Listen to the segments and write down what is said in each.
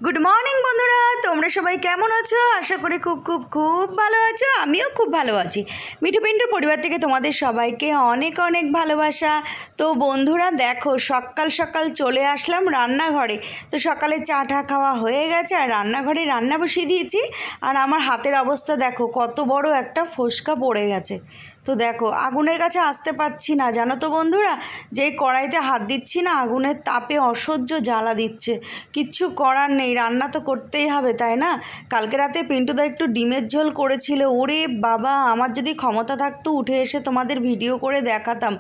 Good morning বন্ধুরা, তোমরা সবাই কেমন আছো? আশা করি খুব খুব খুব ভালো আছো। আমিও খুব ভালো আছি। মিঠু পিন্টুর পরিবার থেকে তোমাদের সবাইকে অনেক অনেক ভালোবাসা। তো বন্ধুরা দেখো, সকাল সকাল চলে আসলাম রান্নাঘরে। তো সকালে চা টা খাওয়া হয়ে গেছে আর রান্নাঘরে রান্না বসিয়ে দিয়েছি। আর আমার হাতের অবস্থা দেখো, কত বড় একটা ফোসকা পড়ে গেছে। তো দেখো, আগুনের কাছে আসতে পারছি না, জানো তো বন্ধুরা, যেই কড়াইতে হাত দিচ্ছি না, আগুনের তাপে অসহ্য জ্বালা দিচ্ছে। কিচ্ছু করার নেই, রান্না তো করতেই হবে, তাই না? কালকে রাতে পিন্টুদা একটু ডিমের ঝোল করেছিল। ওরে বাবা, আমার যদি ক্ষমতা থাকতো উঠে এসে তোমাদের ভিডিও করে দেখাতাম।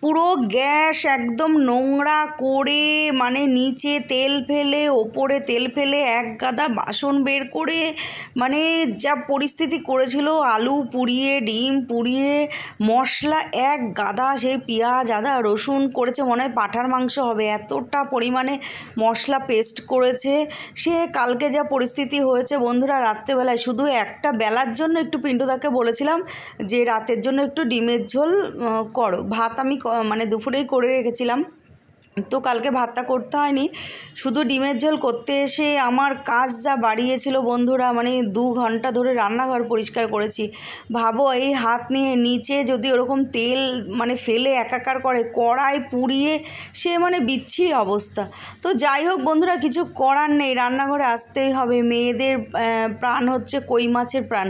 পুরো গ্যাস একদম নোংরা করে, মানে নিচে তেল ফেলে, ওপরে তেল ফেলে, এক গাদা বাসন বের করে, মানে যা পরিস্থিতি করেছিল। আলু পুড়িয়ে, ডিম পুড়িয়ে, মশলা এক গাদা, সেই পেঁয়াজ আদা রসুন করেছে, মনে হয় পাঁঠার মাংস হবে, এতটা পরিমাণে মশলা পেস্ট করেছে। সে কালকে যা পরিস্থিতি হয়েছে বন্ধুরা, রাত্রেবেলায় শুধু একটা বেলার জন্য একটু পিন্টুদাকে বলেছিলাম যে রাতের জন্য একটু ডিমের ঝোল করো। ভাত আমি মানে দুপুরেই করে রেখেছিলাম, তো কালকে ভাতটা করতে হয়নি। শুধু ডিমের ঝোল করতে এসে আমার কাজ যা বাড়িয়েছিল বন্ধুরা, মানে 2 ঘন্টা ধরে রান্নাঘর পরিষ্কার করেছি। ভাবো, এই হাত নিয়ে নিচে যদি ওরকম তেল মানে ফেলে একাকার করে, কড়াই পুড়িয়ে, সে মানে বিচ্ছিরি অবস্থা। তো যাই হোক বন্ধুরা, কিছু করার নেই, রান্নাঘরে আসতেই হবে। মেয়েদের প্রাণ হচ্ছে কই মাছের প্রাণ,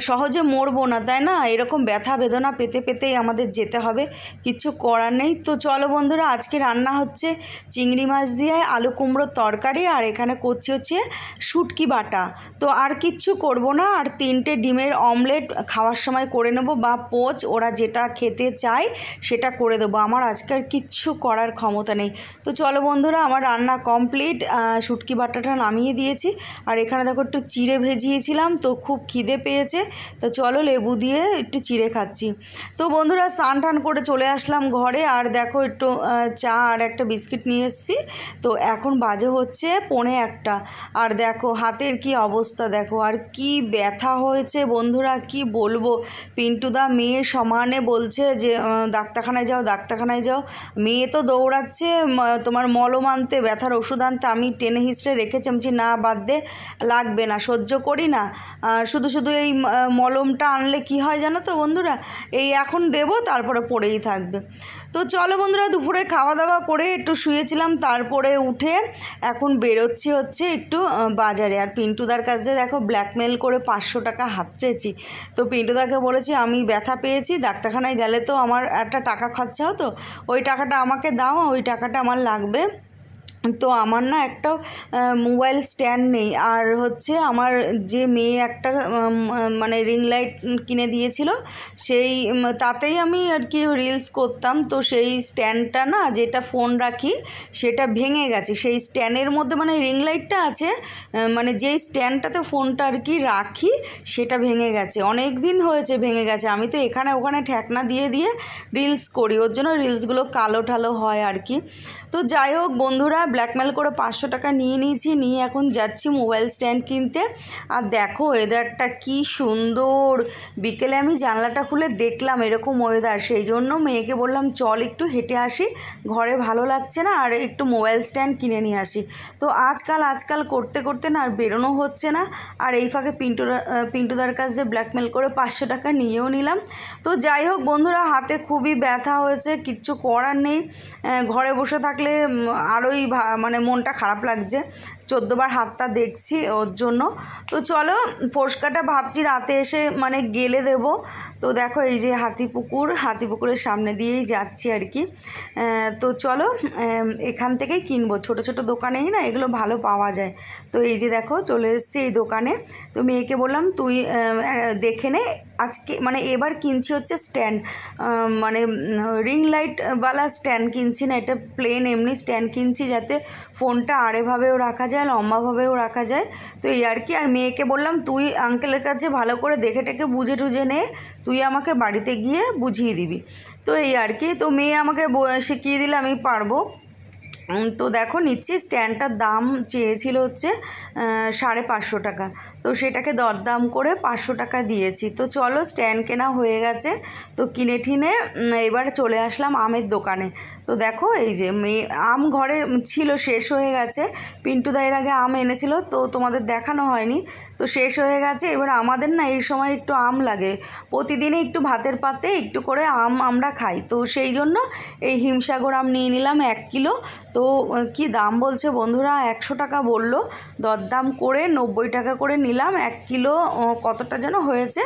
সহজে মরবো না, তাই না? এরকম ব্যথা বেদনা পেতে পেতেই আমাদের যেতে হবে, কিছু করার নেই। তো চলো বন্ধুরা, আজকে রান্না হচ্ছে চিংড়ি মাছ দিয়ে আলু কুমড়োর তরকারি, আর এখানে করছি হচ্ছে শুটকি বাটা। তো আর কিচ্ছু করব না। আর 3টে ডিমের অমলেট খাওয়ার সময় করে নেব, বা পোচ, ওরা যেটা খেতে চায় সেটা করে দেবো। আমার আজকে আর কিচ্ছু করার ক্ষমতা নেই। তো চলো বন্ধুরা, আমার রান্না কমপ্লিট। শুটকি বাটাটা নামিয়ে দিয়েছি, আর এখানে দেখো একটু চিড়ে ভেজিয়েছিলাম, তো খুব খিদে পেয়েছে। তো চলো লেবু দিয়ে একটু চিড়ে খাচ্ছি। তো বন্ধুরা, স্নান টান করে চলে আসলাম ঘরে, আর দেখো একটু চা আর একটা বিস্কিট নিয়ে এসেছি। তো এখন বাজে হচ্ছে 1:45, আর দেখো হাতের কি অবস্থা দেখো, আর কি ব্যথা হয়েছে বন্ধুরা, কি বলবো। পিন্টুদা মেয়ে সমানে বলছে যে ডাক্তারখানায় যাও, ডাক্তারখানায় যাও। মেয়ে তো দৌড়াচ্ছে তোমার মলম আনতে, ব্যথার ওষুধ আনতে। আমি টেনে হিসড়ে রেখেছি, আমি না বাদ দে, লাগবে না, সহ্য করি না। শুধু শুধু এই মলমটা আনলে কি হয় জানো তো বন্ধুরা, এই এখন দেবো, তারপরে পড়েই থাকবে। তো চলো বন্ধুরা, দুপুরে খাওয়া দাওয়া করে একটু শুয়েছিলাম, তারপরে উঠে এখন বেরোচ্ছি হচ্ছে একটু বাজারে। আর পিন্টুদার কাছ দিয়ে দেখো ব্ল্যাকমেল করে 500 টাকা হাতড়েছি। তো পিন্টুদাকে বলেছি আমি ব্যথা পেয়েছি, ডাক্তারখানায় গেলে তো আমার একটা টাকা খরচা হতো, ওই টাকাটা আমাকে দাও, ওই টাকাটা আমার লাগবে। তো আমার না একটা মোবাইল স্ট্যান্ড নেই, আর হচ্ছে আমার যে মেয়ে একটা মানে রিং লাইট কিনে দিয়েছিল, সেই তাতেই আমি আর কি রিলস করতাম। তো সেই স্ট্যান্ডটা না, যেটা ফোন রাখি, সেটা ভেঙে গেছে। সেই স্ট্যান্ডের মধ্যে মানে রিং লাইটটা আছে, মানে যেই স্ট্যান্ডটাতে ফোনটা আর কি রাখি, সেটা ভেঙে গেছে। অনেক দিন হয়েছে ভেঙে গেছে। আমি তো এখানে ওখানে ঠেকনা দিয়ে দিয়ে রিলস করি, ওর জন্য রিলসগুলো কালো ঠালো হয় আর কি। তো যাই হোক বন্ধুরা, ব্ল্যাকমেল করে 500 টাকা নিয়ে নিয়েছি, নিয়ে এখন যাচ্ছি মোবাইল স্ট্যান্ড কিনতে। আর দেখো ওয়েদারটা কি সুন্দর। বিকেলে আমি জানলাটা খুলে দেখলাম এরকম ওয়েদার, সেই জন্য মেয়েকে বললাম চল একটু হেঁটে আসি, ঘরে ভালো লাগছে না, আর একটু মোবাইল স্ট্যান্ড কিনে নিয়ে আসি। তো আজকাল করতে করতে না আর বেরোনো হচ্ছে না। আর এই ফাঁকে পিন্টুদার কাছ দিয়ে ব্ল্যাকমেল করে 500 টাকা নিয়েও নিলাম। তো যাই হোক বন্ধুরা, হাতে খুবই ব্যথা হয়েছে, কিচ্ছু করার নেই। ঘরে বসে থাকলে আরোই মানে মনটা খারাপ লাগছে। 14 বার হাতটা দেখছি ওর জন্য। তো চলো, ফোসকাটা ভাবছি রাতে এসে মানে গেলে দেব। তো দেখো এই যে হাতিপুকুরের সামনে দিয়েই যাচ্ছি আর কি। তো চলো, এখান থেকেই কিনবো, ছোট ছোট দোকানেই না এগুলো ভালো পাওয়া যায়। তো এই যে দেখো চলে এসেছি এই দোকানে। তো মেয়েকে বললাম তুই দেখে নে। আজকে মানে এবার কিনছি হচ্ছে স্ট্যান্ড, মানে রিং লাইটওয়ালা স্ট্যান্ড কিনছি না, এটা প্লেন এমনি স্ট্যান্ড কিনছি, যাতে ফোনটা আড়েভাবেও রাখা যায়, লম্বাভাবেও রাখা যায়। তো এই আর কি। আর মেয়েকে বললাম তুই আঙ্কেলের কাছে ভালো করে দেখে টেকে বুঝে টুঝে নে, তুই আমাকে বাড়িতে গিয়ে বুঝিয়ে দিবি। তো এই আর কি। তো মেয়ে আমাকে শিখিয়ে দিলে আমি পারবো। তো দেখো নিচ্ছি, স্ট্যান্ডটার দাম চেয়েছিল হচ্ছে 550 টাকা, তো সেটাকে দরদাম করে 500 টাকা দিয়েছি। তো চলো স্ট্যান্ড কেনা হয়ে গেছে, তো কিনে ঠিনে এবার চলে আসলাম আমের দোকানে। তো দেখো এই যে আম ঘরে ছিল, শেষ হয়ে গেছে। পিন্টুদা এর আগে আম এনেছিল, তো তোমাদের দেখানো হয়নি, তো শেষ হয়ে গেছে। এবার আমাদের না এই সময় একটু আম লাগে, প্রতিদিনই একটু ভাতের পাতে একটু করে আম আমরা খাই, তো সেই জন্য এই হিমসাগর আম নিয়ে নিলাম 1 কিলো। তো কি দাম বলছে বন্ধুরা, 100 টাকা বললো, দরদাম করে 90 টাকা করে নিলাম। 1 কিলো কতটা যেন হয়েছে,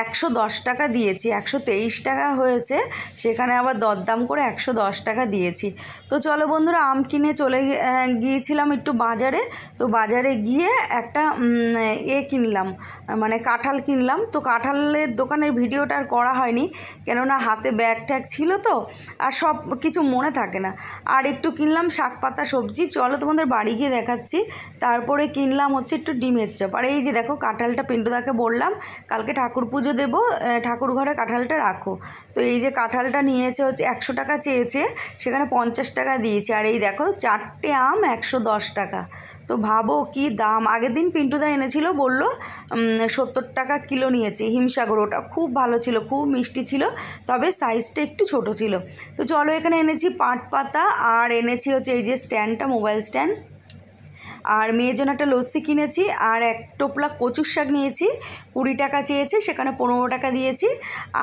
110 টাকা দিয়েছি, 123 টাকা হয়েছে, সেখানে আবার দরদাম করে 110 টাকা দিয়েছি। তো চলো বন্ধুরা, আম কিনে চলে গিয়েছিলাম একটু বাজারে। তো বাজারে গিয়ে একটা কিনলাম, মানে কাঁঠাল কিনলাম। তো কাঁঠালের দোকানের ভিডিওটা আর করা হয়নি, কেননা হাতে ব্যাগ ট্যাগ ছিল তো, আর সব কিছু মনে থাকে না। আর একটু কিনলাম শাক পাতা সবজি, চলো তোমাদের বাড়ি গিয়ে দেখাচ্ছি। তারপরে কিনলাম হচ্ছে একটু ডিমের চপ। আর এই যে দেখো কাঁঠালটা পিন্টুদাকে বললাম কালকে ঠাকুর পুজো দেবো, ঠাকুর ঘরে কাঁঠালটা রাখো। তো এই যে কাঁঠালটা নিয়েছে হচ্ছে 100 টাকা চেয়েছে, সেখানে 50 টাকা দিয়েছে। আর এই দেখো 4টে আম 110 টাকা। তো ভাবো কি দাম। আগের দিন পিন্টুদা এনেছিল, বললো 70 টাকা কিলো নিয়েছে হিমসাগর, ওটা খুব ভালো ছিল, খুব মিষ্টি ছিল, তবে সাইজটা একটু ছোট ছিল। তো চলো এখানে এনেছি পাট পাতা, আর এনেছি হচ্ছে এই যে স্ট্যান্ডটা, মোবাইল স্ট্যান্ড, আর মেয়ের জন্য একটা লস্যি কিনেছি, আর 1 টোপলা কচুর শাক নিয়েছি, 20 টাকা চেয়েছে, সেখানে 15 টাকা দিয়েছি।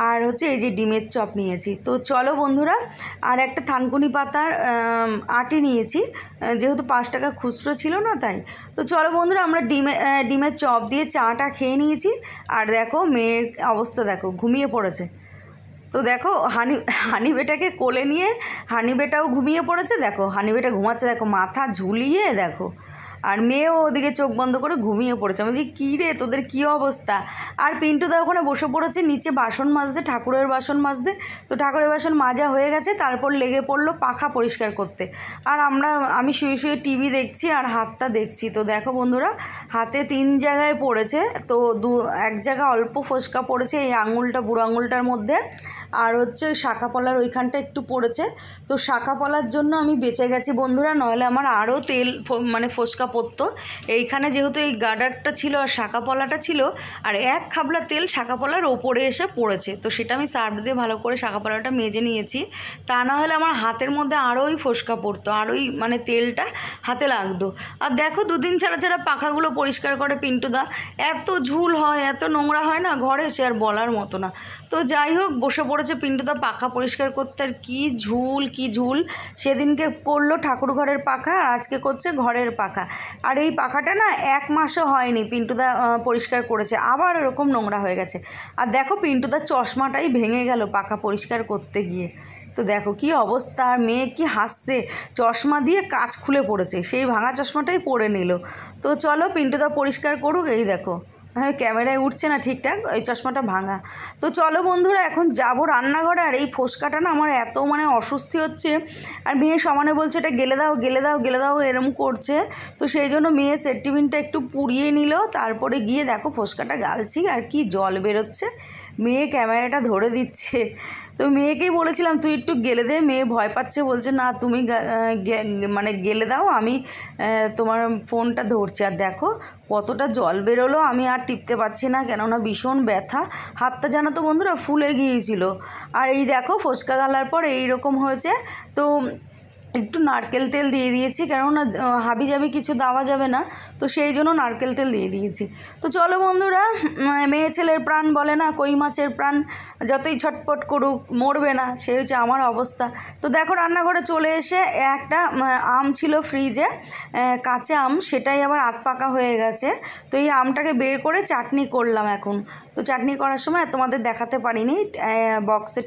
আর হচ্ছে এই যে ডিমের চপ নিয়েছি। তো চলো বন্ধুরা, আর একটা থানকুনি পাতার আটি নিয়েছি, যেহেতু 5 টাকা খুচরো ছিল না তাই। তো চলো বন্ধুরা, আমরা ডিমের চপ দিয়ে চাটা খেয়ে নিয়েছি। আর দেখো মেয়ের অবস্থা দেখো, ঘুমিয়ে পড়েছে। তো দেখো হানিবেটাকে কোলে নিয়ে হানিবেটাও ঘুমিয়ে পড়েছে, দেখো হানিবেটা ঘুমাচ্ছে, দেখো মাথা ঝুলিয়ে দেখো, আর মেয়েও ওদিকে চোখ বন্ধ করে ঘুমিয়ে পড়েছে। আমি বলছি কী রে তোদের কী অবস্থা। আর পিন্টুদা ওখানে বসে পড়েছে নিচে বাসন মাজতে, ঠাকুরের বাসন মাজতে। তো ঠাকুরের বাসন মাজা হয়ে গেছে, তারপর লেগে পড়লো পাখা পরিষ্কার করতে। আর আমি শুয়ে শুয়ে টিভি দেখছি আর হাতটা দেখছি। তো দেখো বন্ধুরা, হাতে 3 জায়গায় পড়েছে, তো এক জায়গায় অল্প ফোসকা পড়েছে, এই আঙুলটা, বুড়ো আঙুলটার মধ্যে, আর হচ্ছে শাখা পলার ওইখানটা একটু পড়েছে। তো শাখা পলার জন্য আমি বেঁচে গেছি বন্ধুরা, নইলে আমার আরও তেল মানে ফোসকা পড়তো। এইখানে যেহেতু এই গার্ডারটা ছিল আর শাখা পলাটা ছিল, আর 1 খাবলা তেল শাখা পলার ওপরে এসে পড়েছে। তো সেটা আমি সার্ফ দিয়ে ভালো করে শাখা পলাটা মেজে নিয়েছি, তা না হলে আমার হাতের মধ্যে আরোই ফোসকা পড়তো, আরোই মানে তেলটা হাতে লাগতো। আর দেখো 2 দিন ছাড়া ছাড়া পাখাগুলো পরিষ্কার করে পিন্টুদা, এত ঝুল হয়, এত নোংরা হয় না ঘরে, সে আর বলার মতো না। তো যাই হোক, বসে পড়েছে পিন্টুদা পাখা পরিষ্কার করতে, আর কি ঝুল। সেদিনকে করলো ঠাকুর ঘরের পাখা, আর আজকে করছে ঘরের পাখা। আর এই পাখাটা না 1 মাসও হয়নি পিন্টুদা পরিষ্কার করেছে, আবার এরকম নোংরা হয়ে গেছে। আর দেখো পিন্টুদার চশমাটাই ভেঙে গেল পাখা পরিষ্কার করতে গিয়ে। তো দেখো কি অবস্থা, আর মেয়ে কি হাসছে, চশমা দিয়ে কাঁচ খুলে পড়েছে, সেই ভাঙা চশমাটাই পরে নিল। তো চলো পিন্টুদা পরিষ্কার করুক। এই দেখো, হ্যাঁ ক্যামেরায় উঠছে না ঠিকঠাক, এই চশমাটা ভাঙা। তো চলো বন্ধুরা, এখন যাবো রান্নাঘরে। আর এই ফোসকাটা না আমার এত মানে অস্বস্তি হচ্ছে, আর মেয়ে সমানে বলছে এটা গেলে দাও এরম করছে। তো সেই জন্য মেয়ে সেট টিফিনটা একটু পুড়িয়ে নিল, তারপরে গিয়ে দেখো ফোসকাটা গালছি, আর কি জল বেরোচ্ছে। মেয়ে ক্যামেরাটা ধরে দিচ্ছে, তো মেয়েকেই বলেছিলাম তুই একটু গেলে দে, মেয়ে ভয় পাচ্ছে, বলছে না তুমি মানে গেলে দাও, আমি তোমার ফোনটা ধরছি। আর দেখো কতটা জল বেরোলো, আমি আর টিপতে পারছি না, কেননা ভীষণ ব্যথা, হাতটা জানো তো বন্ধুরা ফুলে গিয়েছিল। আর এই দেখো ফোসকা গালার পর এইরকম হয়েছে। তো একটু নারকেল তেল দিয়ে দিয়েছি, কেননা হাবি জাবি কিছু দেওয়া যাবে না, তো সেই জন্য নারকেল তেল দিয়ে দিয়েছি। তো চলো বন্ধুরা, মেয়ে ছেলের প্রাণ বলে না, কই মাছের প্রাণ যতই ছটপট করুক মরবে না, সে হচ্ছে আমার অবস্থা। তো দেখো রান্নাঘরে চলে এসে একটা আম ছিল ফ্রিজে, কাঁচা আম, সেটাই আবার আধ পাকা হয়ে গেছে। তো এই আমটাকে বের করে চাটনি করলাম এখন। তো চাটনি করার সময় তোমাদের দেখাতে পারিনি,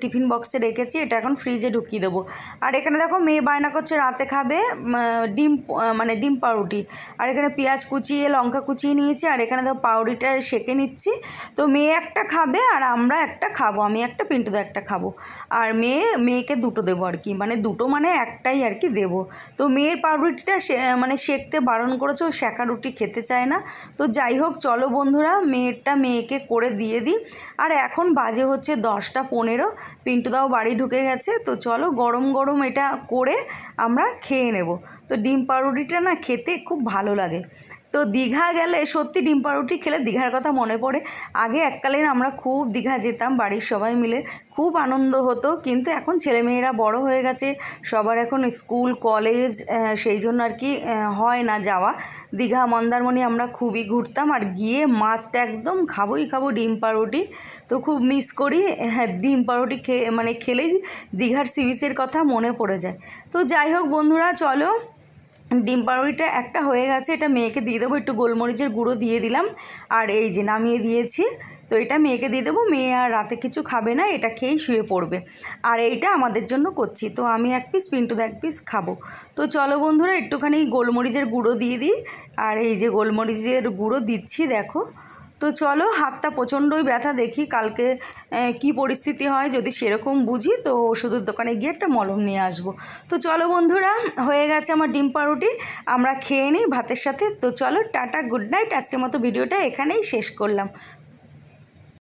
টিফিন বক্সে রেখেছি, এটা এখন ফ্রিজে ঢুকিয়ে দেবো। আর এখানে দেখো মেয়ে বায়না করছে রাতে খাবে ডিম পাউরুটি, আর এখানে পেঁয়াজ কুচিয়ে লঙ্কা কুচিয়ে নিয়েছি, আর এখানে দেখো পাউরুটিটা সেঁকে নিচ্ছি। তো মেয়ে একটা খাবে আর আমরা একটা খাবো, আমি একটা পিন্টুদা একটা খাবো, আর মেয়েকে দুটো দেবো আর কি, মানে দুটো মানে একটাই আর কি দেবো। তো মেয়ের পাউরুটিটা মানে সেঁকতে বারণ করেছে, ও সেঁকা রুটি খেতে চায় না। তো যাই হোক চলো বন্ধুরা, মেয়েকে করে দিয়ে দিই। আর এখন বাজে হচ্ছে 10টা 15, পিন্টুদাও বাড়ি ঢুকে গেছে। তো চলো গরম গরম এটা করে আমরা খেয়ে নেব। তো ডিম পাউরুটিটা না খেতে খুব ভালো লাগে। তো দীঘা গেলে সত্যি ডিম পাউরুটি খেলে দীঘার কথা মনে পড়ে। আগে এককালীন আমরা খুব দীঘা যেতাম বাড়ির সবাই মিলে, খুব আনন্দ হতো। কিন্তু এখন ছেলেমেয়েরা বড় হয়ে গেছে, সবার এখন স্কুল কলেজ, সেই জন্য আর কি হয় না যাওয়া। দীঘা মন্দারমণি আমরা খুবই ঘুরতাম, আর গিয়ে মাছটা একদম খাবোই খাবো ডিম পাউরুটি। তো খুব মিস করি, হ্যাঁ ডিম পাউরুটি খেলেই দীঘার সি বিচের কথা মনে পড়ে যায়। তো যাই হোক বন্ধুরা, চলো ডিম পাউরুটিটা একটা হয়ে গেছে, এটা মেয়েকে দিয়ে দেবো, একটু গোলমরিচের গুঁড়ো দিয়ে দিলাম, আর এই যে নামিয়ে দিয়েছি। তো এটা মেয়েকে দিয়ে দেবো, মেয়ে আর রাতে কিছু খাবে না, এটা খেয়েই শুয়ে পড়বে। আর এইটা আমাদের জন্য করছি, তো আমি এক পিস, পিন্টু এক পিস খাবো। তো চলো বন্ধুরা একটুখানি গোলমরিচের গুঁড়ো দিয়ে দিই, আর এই যে গোলমরিচের গুঁড়ো দিচ্ছি দেখো। তো চলো, হাতটা প্রচণ্ডই ব্যথা, দেখি কালকে কি পরিস্থিতি হয়, যদি সেরকম বুঝি তো ওষুধের দোকানে গিয়ে একটা মলম নিয়ে আসবো। তো চলো বন্ধুরা, হয়ে গেছে আমার ডিম পাউরুটি, আমরা খেয়ে নিই ভাতের সাথে। তো চলো টাটা, গুড নাইট, আজকের মতো ভিডিওটা এখানেই শেষ করলাম।